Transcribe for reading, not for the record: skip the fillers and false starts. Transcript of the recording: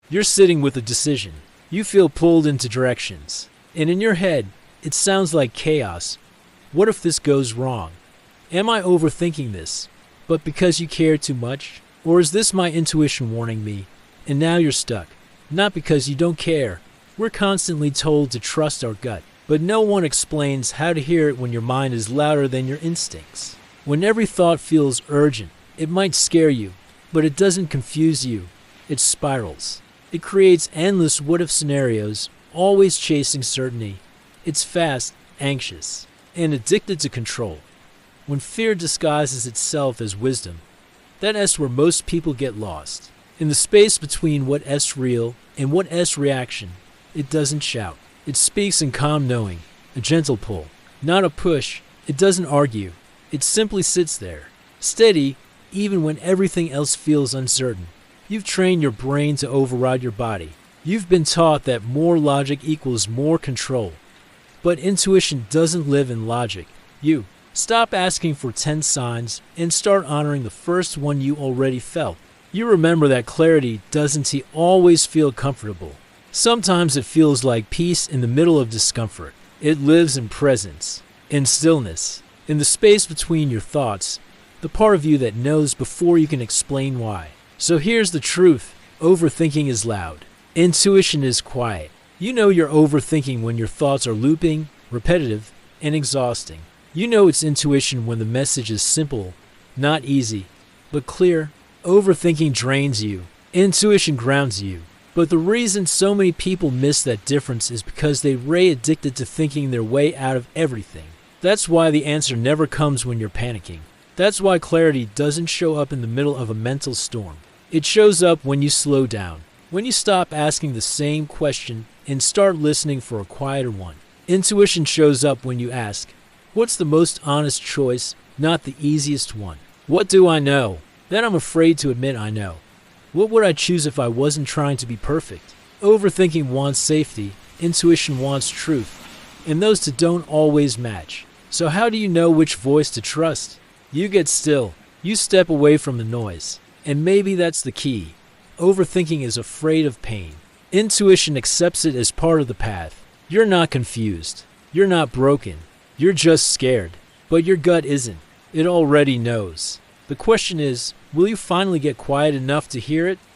You're sitting with a decision. You feel pulled into directions. And in your head, it sounds like chaos. What if this goes wrong? Am I overthinking this? But because you care too much? Or is this my intuition warning me? And now you're stuck. Not because you don't care. We're constantly told to trust our gut. But no one explains how to hear it when your mind is louder than your instincts. When every thought feels urgent, it might scare you. But it doesn't confuse you. It spirals. It creates endless what-if scenarios, always chasing certainty. It's fast, anxious, and addicted to control. When fear disguises itself as wisdom, that's where most people get lost. In the space between what's real and what's reaction, it doesn't shout. It speaks in calm knowing, a gentle pull, not a push. It doesn't argue. It simply sits there, steady, even when everything else feels uncertain. You've trained your brain to override your body. You've been taught that more logic equals more control. But intuition doesn't live in logic. You stop asking for 10 signs and start honoring the first one you already felt. You remember that clarity doesn't always feel comfortable. Sometimes it feels like peace in the middle of discomfort. It lives in presence, in stillness, in the space between your thoughts, the part of you that knows before you can explain why. So here's the truth. Overthinking is loud. Intuition is quiet. You know you're overthinking when your thoughts are looping, repetitive, and exhausting. You know it's intuition when the message is simple, not easy, but clear. Overthinking drains you. Intuition grounds you. But the reason so many people miss that difference is because they're addicted to thinking their way out of everything. That's why the answer never comes when you're panicking. That's why clarity doesn't show up in the middle of a mental storm. It shows up when you slow down, when you stop asking the same question and start listening for a quieter one. Intuition shows up when you ask, what's the most honest choice, not the easiest one? What do I know? Then I'm afraid to admit I know. What would I choose if I wasn't trying to be perfect? Overthinking wants safety, intuition wants truth, and those two don't always match. So how do you know which voice to trust? You get still. You step away from the noise. And maybe that's the key. Overthinking is afraid of pain. Intuition accepts it as part of the path. You're not confused. You're not broken. You're just scared. But your gut isn't. It already knows. The question is, will you finally get quiet enough to hear it?